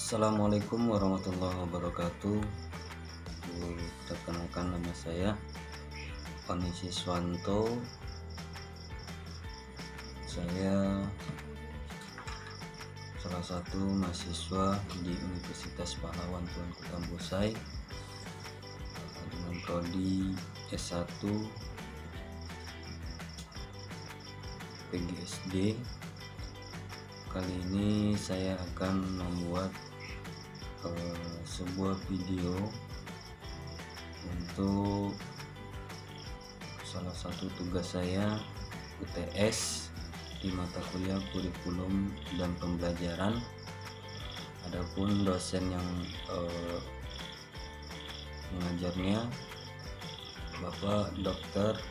Assalamualaikum warahmatullahi wabarakatuh. Perkenalkan, nama saya Oni Siswanto. Saya salah satu mahasiswa di Universitas Pahlawan Tuanku Tambosai dengan prodi S1 PGSD. Kali ini saya akan membuat sebuah video untuk salah satu tugas saya UTS di mata kuliah kurikulum dan pembelajaran. Adapun dosen yang mengajarnya Bapak Dr.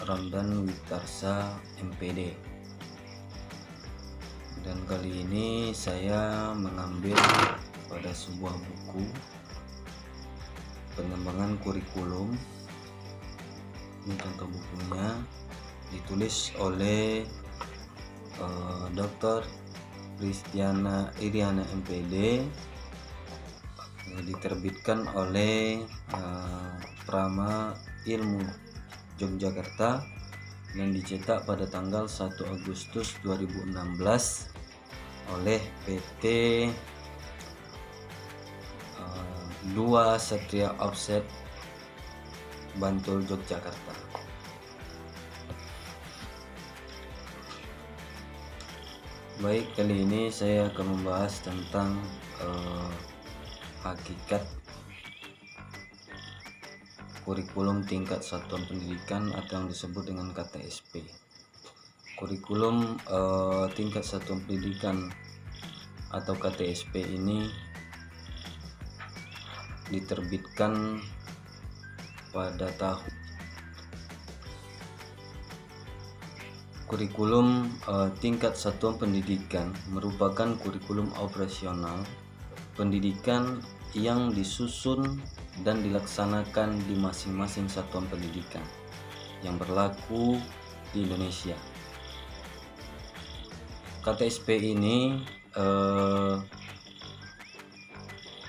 Ramdan Witarsa MPD. Dan kali ini saya mengambil pada sebuah buku pengembangan kurikulum. Ini contoh bukunya, ditulis oleh Dr. Iriana MPD, diterbitkan oleh Prama Ilmu Yogyakarta dan dicetak pada tanggal 1 Agustus 2016 oleh PT 2 Satria Offset Bantul Yogyakarta. Baik, kali ini saya akan membahas tentang hakikat kurikulum tingkat satuan pendidikan atau yang disebut dengan KTSP. Kurikulum tingkat satuan pendidikan atau KTSP ini diterbitkan pada tahun kurikulum tingkat satuan pendidikan merupakan kurikulum operasional pendidikan yang disusun dan dilaksanakan di masing-masing satuan pendidikan yang berlaku di Indonesia. KTSP ini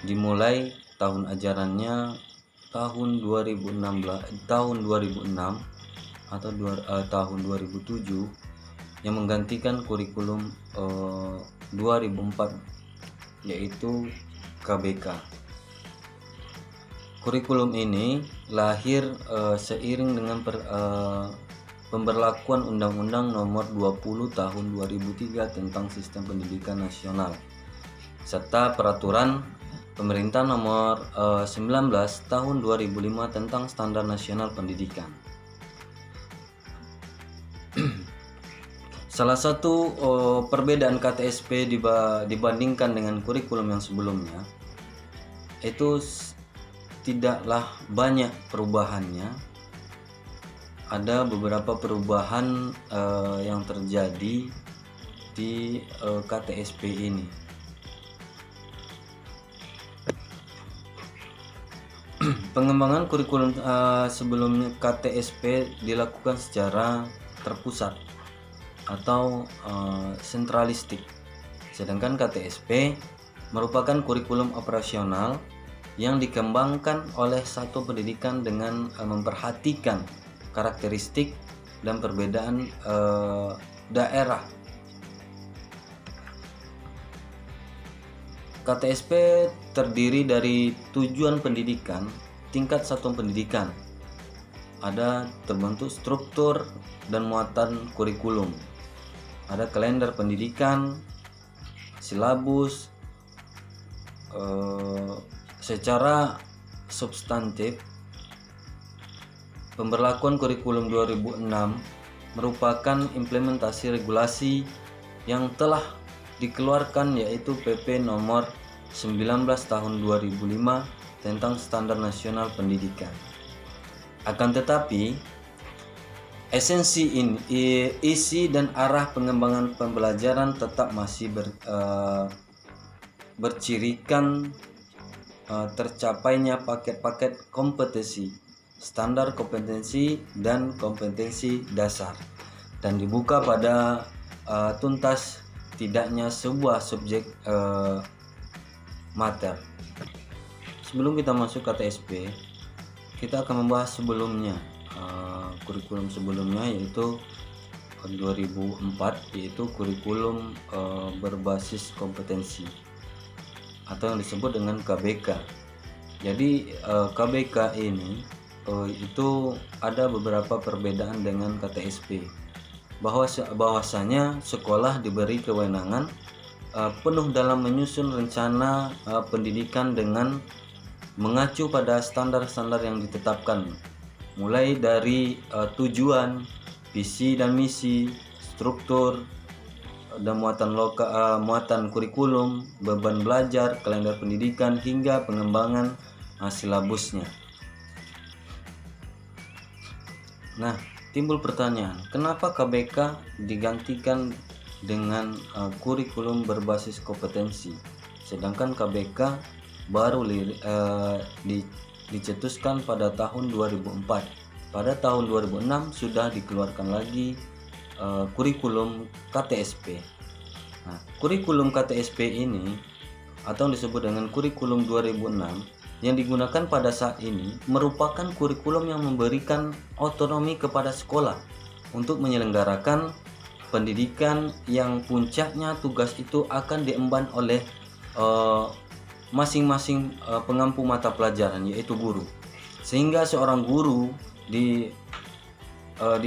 dimulai tahun ajarannya tahun 2006 atau tahun 2007 yang menggantikan kurikulum 2004 yaitu KBK. Kurikulum ini lahir seiring dengan pemberlakuan Undang-Undang Nomor 20 Tahun 2003 tentang Sistem Pendidikan Nasional serta Peraturan Pemerintah Nomor 19 Tahun 2005 tentang Standar Nasional Pendidikan. Salah satu perbedaan KTSP dibandingkan dengan kurikulum yang sebelumnya itu tidaklah banyak perubahannya. Ada beberapa perubahan yang terjadi di KTSP ini. Pengembangan kurikulum sebelumnya KTSP dilakukan secara terpusat atau sentralistik, sedangkan KTSP merupakan kurikulum operasional yang dikembangkan oleh satu pendidikan dengan memperhatikan karakteristik dan perbedaan daerah. KTSP terdiri dari tujuan pendidikan tingkat satuan pendidikan. Ada terbentuk struktur dan muatan kurikulum. Ada kalender pendidikan, silabus. Secara substantif, pemberlakuan kurikulum 2006 merupakan implementasi regulasi yang telah dikeluarkan, yaitu PP nomor 19 tahun 2005 tentang Standar Nasional Pendidikan. Akan tetapi, esensi isi dan arah pengembangan pembelajaran tetap masih bercirikan tercapainya paket-paket kompetensi, standar kompetensi dan kompetensi dasar, dan dibuka pada tuntas setidaknya sebuah subjek mater. Sebelum kita masuk KTSP, kita akan membahas sebelumnya, kurikulum sebelumnya, yaitu 2004, yaitu kurikulum berbasis kompetensi atau yang disebut dengan KBK. Jadi KBK ini itu ada beberapa perbedaan dengan KTSP, bahwasanya sekolah diberi kewenangan penuh dalam menyusun rencana pendidikan dengan mengacu pada standar-standar yang ditetapkan, mulai dari tujuan, visi dan misi, struktur dan muatan kurikulum, beban belajar, kalender pendidikan, hingga pengembangan silabusnya. Nah, timbul pertanyaan, kenapa KBK digantikan dengan kurikulum berbasis kompetensi, sedangkan KBK baru dicetuskan pada tahun 2004. Pada tahun 2006 sudah dikeluarkan lagi kurikulum KTSP. Nah, kurikulum KTSP ini atau yang disebut dengan kurikulum 2006 yang digunakan pada saat ini merupakan kurikulum yang memberikan otonomi kepada sekolah untuk menyelenggarakan pendidikan yang puncaknya tugas itu akan diemban oleh masing-masing pengampu mata pelajaran, yaitu guru. Sehingga seorang guru di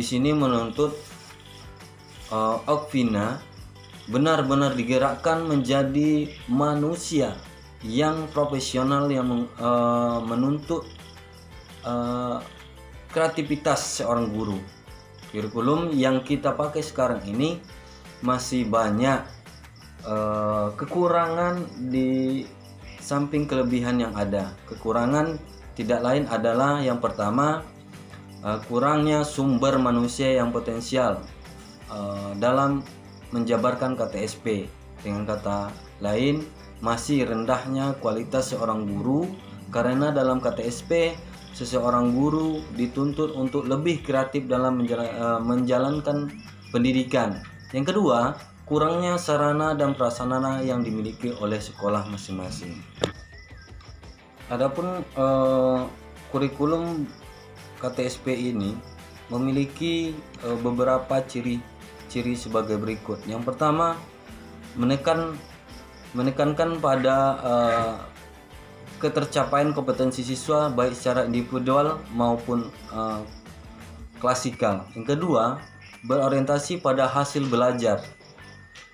sini menuntut Okvina benar-benar digerakkan menjadi manusia yang profesional yang menuntut kreativitas seorang guru. Kurikulum yang kita pakai sekarang ini masih banyak kekurangan di samping kelebihan yang ada. Kekurangan tidak lain adalah yang pertama, kurangnya sumber manusia yang potensial dalam menjabarkan KTSP. Dengan kata lain, masih rendahnya kualitas seorang guru, karena dalam KTSP seseorang guru dituntut untuk lebih kreatif dalam menjalankan pendidikan. Yang kedua, kurangnya sarana dan prasarana yang dimiliki oleh sekolah masing-masing. Adapun kurikulum KTSP ini memiliki beberapa ciri sebagai berikut. Yang pertama, menekankan pada ketercapaian kompetensi siswa baik secara individual maupun klasikal. Yang kedua, berorientasi pada hasil belajar.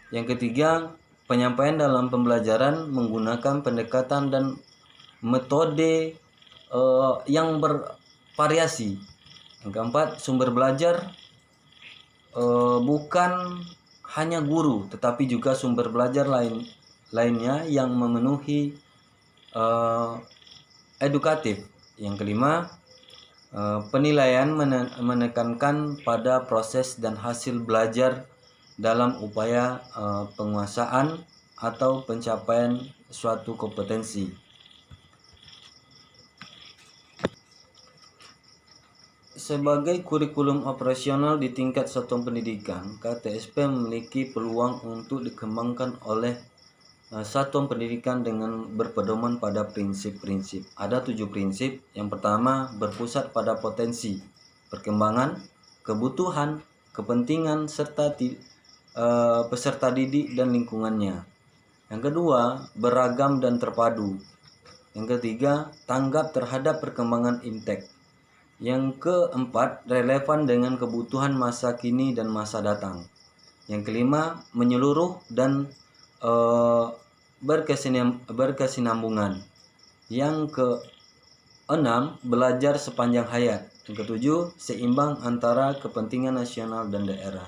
Yang ketiga, penyampaian dalam pembelajaran menggunakan pendekatan dan metode yang bervariasi. Yang keempat, sumber belajar bukan hanya guru, tetapi juga sumber belajar lainnya yang memenuhi edukatif. Yang kelima, penilaian menekankan pada proses dan hasil belajar dalam upaya penguasaan atau pencapaian suatu kompetensi. Sebagai kurikulum operasional di tingkat satuan pendidikan, KTSP memiliki peluang untuk dikembangkan oleh satuan pendidikan dengan berpedoman pada prinsip-prinsip. Ada 7 prinsip. Yang pertama, berpusat pada potensi, perkembangan, kebutuhan, kepentingan, serta peserta didik dan lingkungannya. Yang kedua, beragam dan terpadu. Yang ketiga, tanggap terhadap perkembangan intek. Yang keempat, relevan dengan kebutuhan masa kini dan masa datang. Yang kelima, menyeluruh dan berkesinambungan. Yang keenam, belajar sepanjang hayat. Yang ketujuh, seimbang antara kepentingan nasional dan daerah.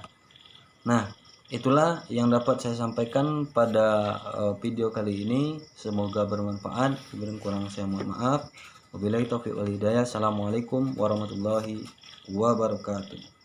Nah, itulah yang dapat saya sampaikan pada video kali ini. Semoga bermanfaat. Bila kurang saya mohon maaf. Wabillahi taufiq wal hidayah. Assalamualaikum warahmatullahi wabarakatuh.